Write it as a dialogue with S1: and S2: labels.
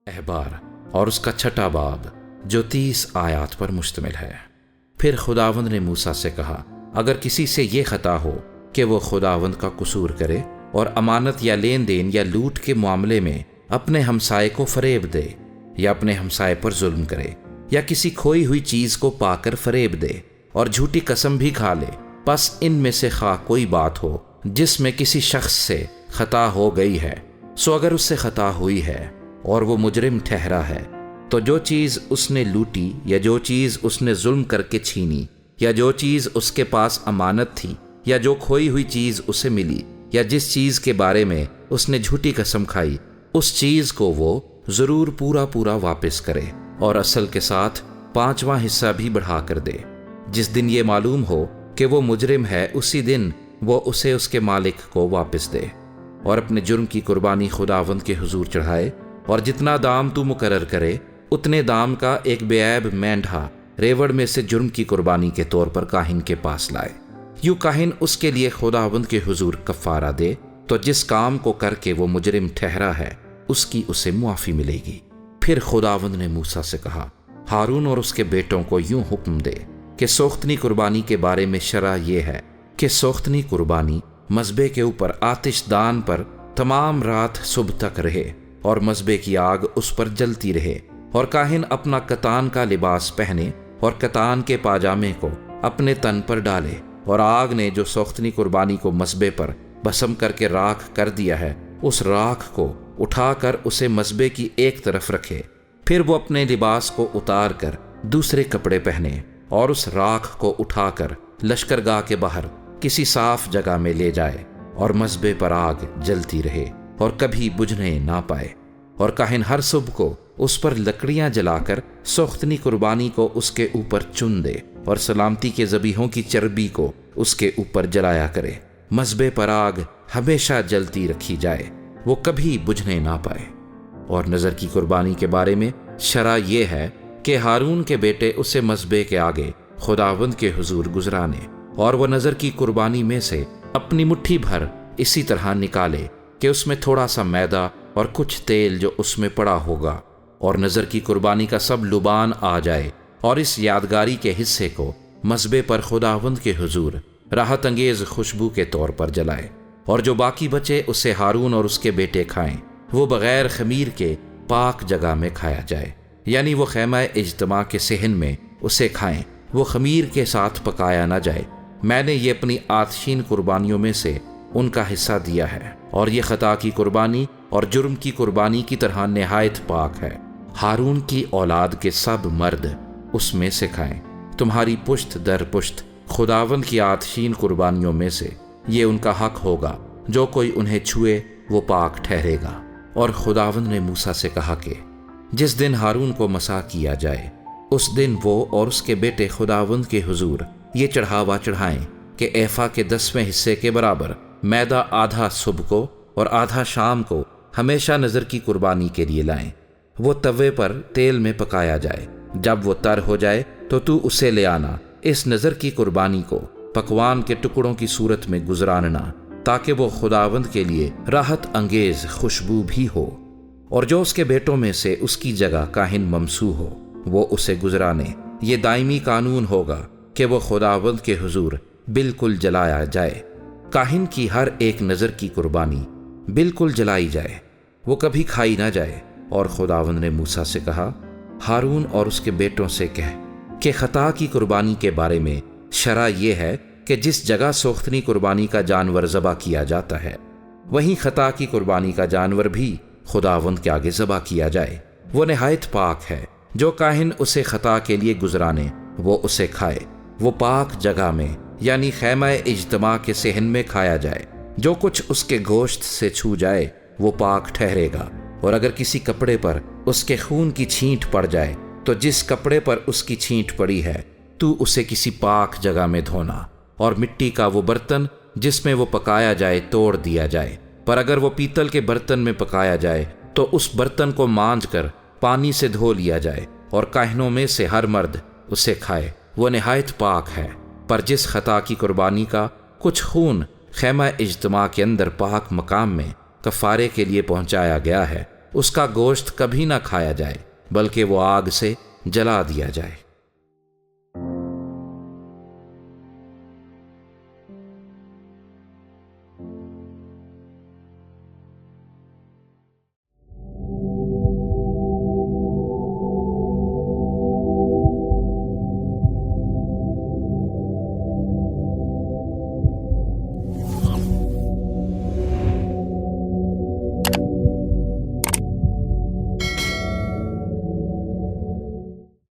S1: احبار اور اس کا چھٹا باب جو 30 آیات پر مشتمل ہے۔ پھر خداوند نے موسیٰ سے کہا، اگر کسی سے یہ خطا ہو کہ وہ خداوند کا قصور کرے اور امانت یا لین دین یا لوٹ کے معاملے میں اپنے ہمسائے کو فریب دے، یا اپنے ہمسائے پر ظلم کرے، یا کسی کھوئی ہوئی چیز کو پا کر فریب دے اور جھوٹی قسم بھی کھا لے، پس ان میں سے خواہ کوئی بات ہو جس میں کسی شخص سے خطا ہو گئی ہے، سو اگر اس سے خطا ہوئی ہے اور وہ مجرم ٹھہرا ہے، تو جو چیز اس نے لوٹی یا جو چیز اس نے ظلم کر کے چھینی، یا جو چیز اس کے پاس امانت تھی، یا جو کھوئی ہوئی چیز اسے ملی، یا جس چیز کے بارے میں اس نے جھوٹی قسم کھائی، اس چیز کو وہ ضرور پورا واپس کرے، اور اصل کے ساتھ 5واں حصہ بھی بڑھا کر دے۔ جس دن یہ معلوم ہو کہ وہ مجرم ہے، اسی دن وہ اسے اس کے مالک کو واپس دے، اور اپنے جرم کی قربانی خداوند کے حضور چڑھائے، اور جتنا دام تو مقرر کرے اتنے دام کا ایک بے عیب مینڈھا ریوڑ میں سے جرم کی قربانی کے طور پر کاہن کے پاس لائے۔ یوں کاہن اس کے لیے خداوند کے حضور کفارہ دے، تو جس کام کو کر کے وہ مجرم ٹھہرا ہے اس کی اسے معافی ملے گی۔ پھر خداوند نے موسیٰ سے کہا، ہارون اور اس کے بیٹوں کو یوں حکم دے کہ سوختنی قربانی کے بارے میں شرع یہ ہے کہ سوختنی قربانی مذبح کے اوپر آتش دان پر تمام رات صبح تک رہے، اور مذبح کی آگ اس پر جلتی رہے، اور کاہن اپنا کتان کا لباس پہنے اور کتان کے پاجامے کو اپنے تن پر ڈالے، اور آگ نے جو سوختنی قربانی کو مذبح پر بھسم کر کے راکھ کر دیا ہے، اس راکھ کو اٹھا کر اسے مذبح کی ایک طرف رکھے۔ پھر وہ اپنے لباس کو اتار کر دوسرے کپڑے پہنے، اور اس راکھ کو اٹھا کر لشکرگاہ کے باہر کسی صاف جگہ میں لے جائے، اور مذبح پر آگ جلتی رہے اور کبھی بجھنے نہ پائے۔ اور کاہن ہر صبح کو اس پر لکڑیاں جلا کر سوختنی قربانی کو اس کے اوپر چن دے، اور سلامتی کے ذبیحوں کی چربی کو اس کے اوپر جلایا کرے۔ مذبح پر آگ ہمیشہ جلتی رکھی جائے، وہ کبھی بجھنے نہ پائے۔ اور نذر کی قربانی کے بارے میں شرع یہ ہے کہ ہارون کے بیٹے اسے مذبح کے آگے خداوند کے حضور گزرانے، اور وہ نذر کی قربانی میں سے اپنی مٹھی بھر اسی طرح نکالے کہ اس میں تھوڑا سا میدا اور کچھ تیل جو اس میں پڑا ہوگا، اور نذر کی قربانی کا سب لبان آ جائے، اور اس یادگاری کے حصے کو مذبح پر خداوند کے حضور راحت انگیز خوشبو کے طور پر جلائے، اور جو باقی بچے اسے ہارون اور اس کے بیٹے کھائیں، وہ بغیر خمیر کے پاک جگہ میں کھایا جائے، یعنی وہ خیمہ اجتماع کے صحن میں اسے کھائیں، وہ خمیر کے ساتھ پکایا نہ جائے۔ میں نے یہ اپنی آتشین قربانیوں میں سے ان کا حصہ دیا ہے، اور یہ خطا کی قربانی اور جرم کی قربانی کی طرح نہایت پاک ہے۔ ہارون کی اولاد کے سب مرد اس میں سے کھائیں، تمہاری پشت در پشت خداوند کی آتشین قربانیوں میں سے یہ ان کا حق ہوگا، جو کوئی انہیں چھوئے وہ پاک ٹھہرے گا۔ اور خداوند نے موسیٰ سے کہا کہ جس دن ہارون کو مسح کیا جائے، اس دن وہ اور اس کے بیٹے خداوند کے حضور یہ چڑھاوا چڑھائیں کہ ایفا کے 10ویں حصے کے برابر میدا آدھا صبح کو اور آدھا شام کو ہمیشہ نذر کی قربانی کے لیے لائیں۔ وہ توے پر تیل میں پکایا جائے، جب وہ تر ہو جائے تو اسے لے آنا، اس نذر کی قربانی کو پکوان کے ٹکڑوں کی صورت میں گزراننا، تاکہ وہ خداوند کے لیے راحت انگیز خوشبو بھی ہو۔ اور جو اس کے بیٹوں میں سے اس کی جگہ کاہن ممسوح ہو، وہ اسے گزرانے۔ یہ دائمی قانون ہوگا کہ وہ خداوند کے حضور بالکل جلایا جائے۔ کاہن کی ہر ایک نذر کی قربانی بالکل جلائی جائے، وہ کبھی کھائی نہ جائے۔ اور خداوند نے موسیٰ سے کہا، ہارون اور اس کے بیٹوں سے کہہ کہ خطا کی قربانی کے بارے میں شرع یہ ہے کہ جس جگہ سوختنی قربانی کا جانور ذبح کیا جاتا ہے، وہیں خطا کی قربانی کا جانور بھی خداوند کے آگے ذبح کیا جائے۔ وہ نہایت پاک ہے، جو کاہن اسے خطا کے لیے گزرانے وہ اسے کھائے، وہ پاک جگہ میں یعنی خیمہ اجتماع کے صحن میں کھایا جائے۔ جو کچھ اس کے گوشت سے چھو جائے وہ پاک ٹھہرے گا۔ اور اگر کسی کپڑے پر اس کے خون کی چھینٹ پڑ جائے، تو جس کپڑے پر اس کی چھینٹ پڑی ہے تو اسے کسی پاک جگہ میں دھونا، اور مٹی کا وہ برتن جس میں وہ پکایا جائے توڑ دیا جائے۔ پر اگر وہ پیتل کے برتن میں پکایا جائے تو اس برتن کو مانج کر پانی سے دھو لیا جائے، اور کاہنوں میں سے ہر مرد اسے کھائے، وہ نہایت پاک ہے۔ پر جس خطا کی قربانی کا کچھ خون خیمہ اجتماع کے اندر پاک مقام میں کفارے کے لیے پہنچایا گیا ہے، اس کا گوشت کبھی نہ کھایا جائے بلکہ وہ آگ سے جلا دیا جائے۔